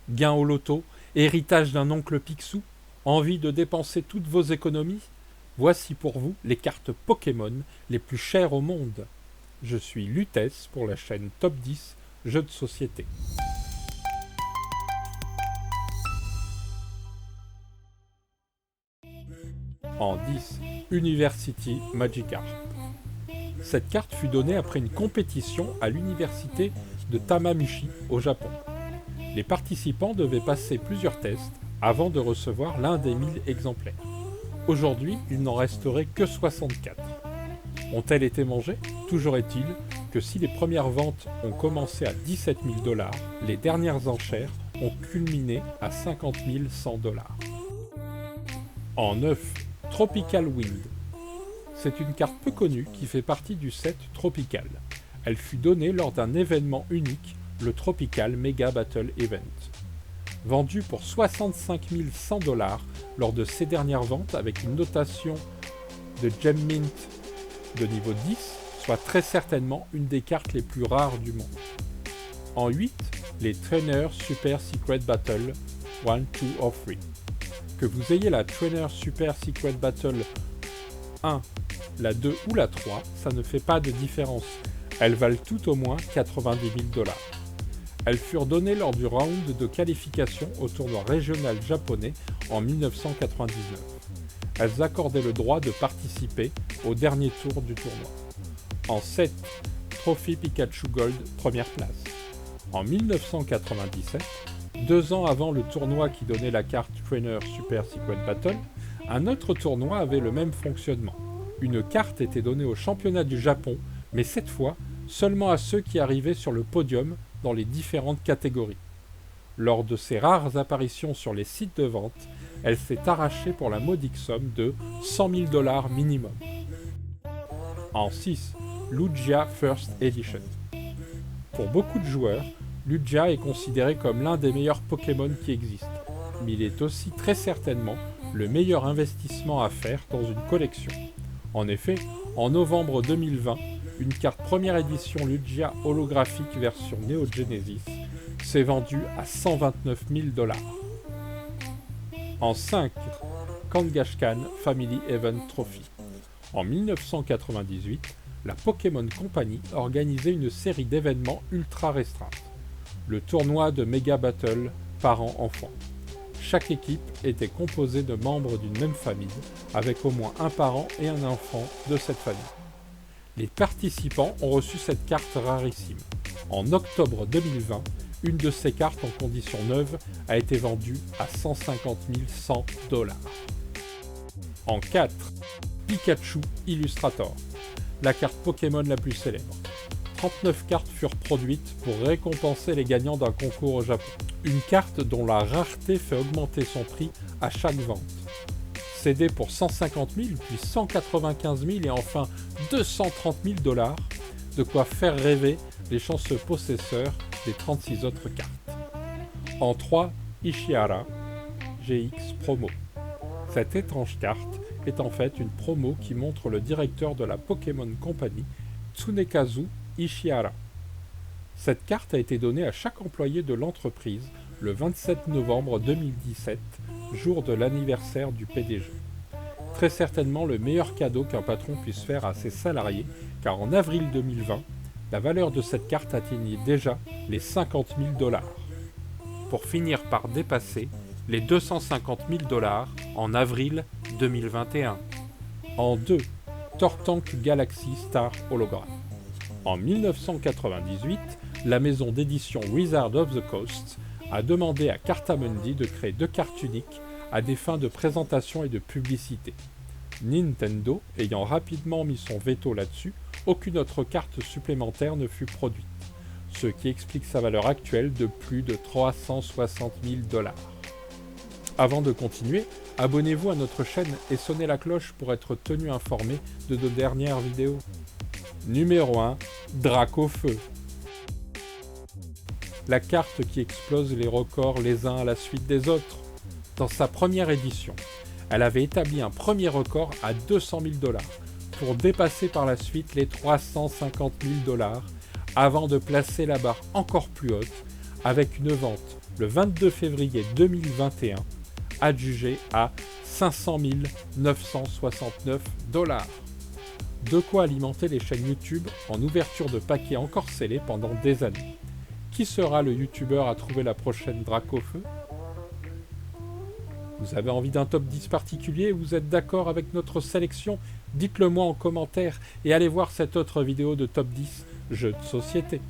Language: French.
Gain au loto, héritage d'un oncle Picsou, envie de dépenser toutes vos économies? Voici pour vous les cartes Pokémon les plus chères au monde. Je suis Lutèce pour la chaîne Top 10 Jeux de société. En 10, University Magikarp. Cette carte fut donnée après une compétition à l'université de Tamamichi au Japon. Les participants devaient passer plusieurs tests avant de recevoir l'un des 1000 exemplaires. Aujourd'hui, il n'en resterait que 64. Ont-elles été mangées? Toujours est-il que si les premières ventes ont commencé à 17 000 $, les dernières enchères ont culminé à 50 100 $. En 9, Tropical Wind. C'est une carte peu connue qui fait partie du set Tropical. Elle fut donnée lors d'un événement unique, le Tropical Mega Battle Event. Vendue pour 65 100 $ lors de ses dernières ventes avec une notation de Gem Mint de niveau 10, soit très certainement une des cartes les plus rares du monde. En 8, les Trainer Super Secret Battle 1, 2 or 3. Que vous ayez la Trainer Super Secret Battle 1, la 2 ou la 3, ça ne fait pas de différence. Elles valent tout au moins 90 000 $. Elles furent données lors du round de qualification au tournoi régional japonais en 1999. Elles accordaient le droit de participer au dernier tour du tournoi. En 7, Trophy Pikachu Gold, première place. En 1997, 2 ans avant le tournoi qui donnait la carte Trainer Super Secret Battle, un autre tournoi avait le même fonctionnement. Une carte était donnée au championnat du Japon, mais cette fois, seulement à ceux qui arrivaient sur le podium dans les différentes catégories. Lors de ses rares apparitions sur les sites de vente, elle s'est arrachée pour la modique somme de 100 000 $ minimum. En 6, Lugia First Edition. Pour beaucoup de joueurs, Lugia est considéré comme l'un des meilleurs Pokémon qui existent, mais il est aussi très certainement le meilleur investissement à faire dans une collection. En effet, en novembre 2020, une carte première édition Lugia holographique version Neo Genesis s'est vendue à 129 000 $. En 5, Kangaskhan Family Event Trophy. En 1998, la Pokémon Company organisait une série d'événements ultra restreintes. Le tournoi de Mega Battle parents-enfants. Chaque équipe était composée de membres d'une même famille, avec au moins un parent et un enfant de cette famille. Les participants ont reçu cette carte rarissime. En octobre 2020, une de ces cartes en condition neuve a été vendue à 150 100 $. En 4, Pikachu Illustrator, la carte Pokémon la plus célèbre. 39 cartes furent produites pour récompenser les gagnants d'un concours au Japon. Une carte dont la rareté fait augmenter son prix à chaque vente. Cédée pour 150 000, puis 195 000 et enfin 230 000 $, de quoi faire rêver les chanceux possesseurs des 36 autres cartes. En 3, Ishihara GX Promo. Cette étrange carte est en fait une promo qui montre le directeur de la Pokémon Company, Tsunekazu Ishihara. Cette carte a été donnée à chaque employé de l'entreprise le 27 novembre 2017, jour de l'anniversaire du PDG. Très certainement le meilleur cadeau qu'un patron puisse faire à ses salariés, car en avril 2020, la valeur de cette carte atteignait déjà les 50 000 $, pour finir par dépasser les 250 000 $ en avril 2021. En 2, Tortank Galaxy Star Hologram. En 1998, la maison d'édition Wizard of the Coast a demandé à Cartamundi de créer 2 cartes uniques à des fins de présentation et de publicité. Nintendo ayant rapidement mis son veto là-dessus, aucune autre carte supplémentaire ne fut produite, ce qui explique sa valeur actuelle de plus de 360 000 $. Avant de continuer, abonnez-vous à notre chaîne et sonnez la cloche pour être tenu informé de nos dernières vidéos. Numéro 1, Dracofeu. La carte qui explose les records les uns à la suite des autres. Dans sa première édition, elle avait établi un premier record à 200 000 $, pour dépasser par la suite les 350 000 $ avant de placer la barre encore plus haute avec une vente le 22 février 2021, adjugé à 500 969 $. De quoi alimenter les chaînes YouTube en ouverture de paquets encore scellés pendant des années. Qui sera le youtubeur à trouver la prochaine Drac au feu? Vous avez envie d'un top 10 particulier? Vous êtes d'accord avec notre sélection? Dites-le moi en commentaire et allez voir cette autre vidéo de top 10 jeux de société.